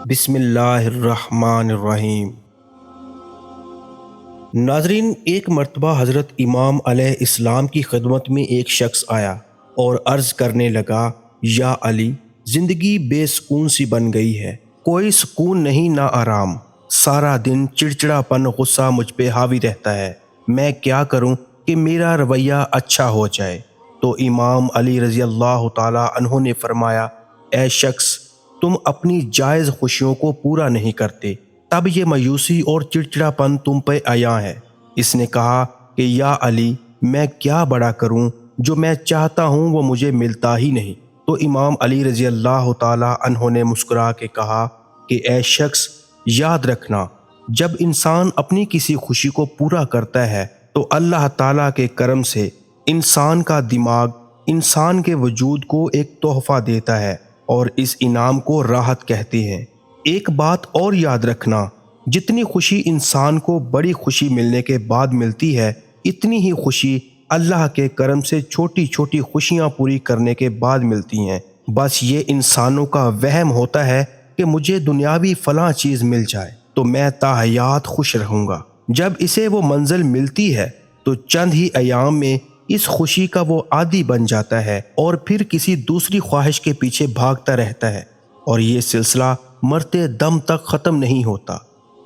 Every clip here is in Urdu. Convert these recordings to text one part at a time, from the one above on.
بسم اللہ الرحمن الرحیم۔ ناظرین، ایک مرتبہ حضرت امام علیہ السلام کی خدمت میں ایک شخص آیا اور عرض کرنے لگا، یا علی، زندگی بے سکون سی بن گئی ہے، کوئی سکون نہیں نہ آرام، سارا دن چڑچڑا پن غصہ مجھ پہ حاوی رہتا ہے، میں کیا کروں کہ میرا رویہ اچھا ہو جائے؟ تو امام علی رضی اللہ تعالی عنہ نے فرمایا، اے شخص، تم اپنی جائز خوشیوں کو پورا نہیں کرتے، تب یہ مایوسی اور چڑچڑا پن تم پہ آیا ہے۔ اس نے کہا کہ یا علی، میں کیا بڑا کروں، جو میں چاہتا ہوں وہ مجھے ملتا ہی نہیں۔ تو امام علی رضی اللہ تعالی عنہ نے مسکرا کے کہا کہ اے شخص، یاد رکھنا، جب انسان اپنی کسی خوشی کو پورا کرتا ہے تو اللہ تعالیٰ کے کرم سے انسان کا دماغ انسان کے وجود کو ایک تحفہ دیتا ہے، اور اس انعام کو راحت کہتے ہیں۔ ایک بات اور یاد رکھنا، جتنی خوشی انسان کو بڑی خوشی ملنے کے بعد ملتی ہے، اتنی ہی خوشی اللہ کے کرم سے چھوٹی چھوٹی خوشیاں پوری کرنے کے بعد ملتی ہیں۔ بس یہ انسانوں کا وہم ہوتا ہے کہ مجھے دنیاوی فلاں چیز مل جائے تو میں تا حیات خوش رہوں گا۔ جب اسے وہ منزل ملتی ہے تو چند ہی ایام میں اس خوشی کا وہ عادی بن جاتا ہے اور پھر کسی دوسری خواہش کے پیچھے بھاگتا رہتا ہے، اور یہ سلسلہ مرتے دم تک ختم نہیں ہوتا۔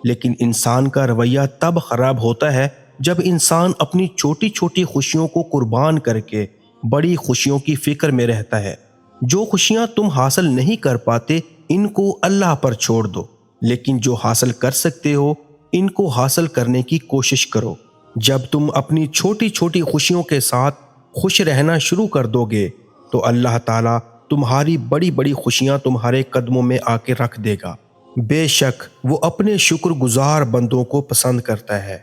لیکن انسان کا رویہ تب خراب ہوتا ہے جب انسان اپنی چھوٹی چھوٹی خوشیوں کو قربان کر کے بڑی خوشیوں کی فکر میں رہتا ہے۔ جو خوشیاں تم حاصل نہیں کر پاتے ان کو اللہ پر چھوڑ دو، لیکن جو حاصل کر سکتے ہو ان کو حاصل کرنے کی کوشش کرو۔ جب تم اپنی چھوٹی چھوٹی خوشیوں کے ساتھ خوش رہنا شروع کر دو گے تو اللہ تعالیٰ تمہاری بڑی بڑی خوشیاں تمہارے قدموں میں آ کے رکھ دے گا۔ بے شک وہ اپنے شکر گزار بندوں کو پسند کرتا ہے۔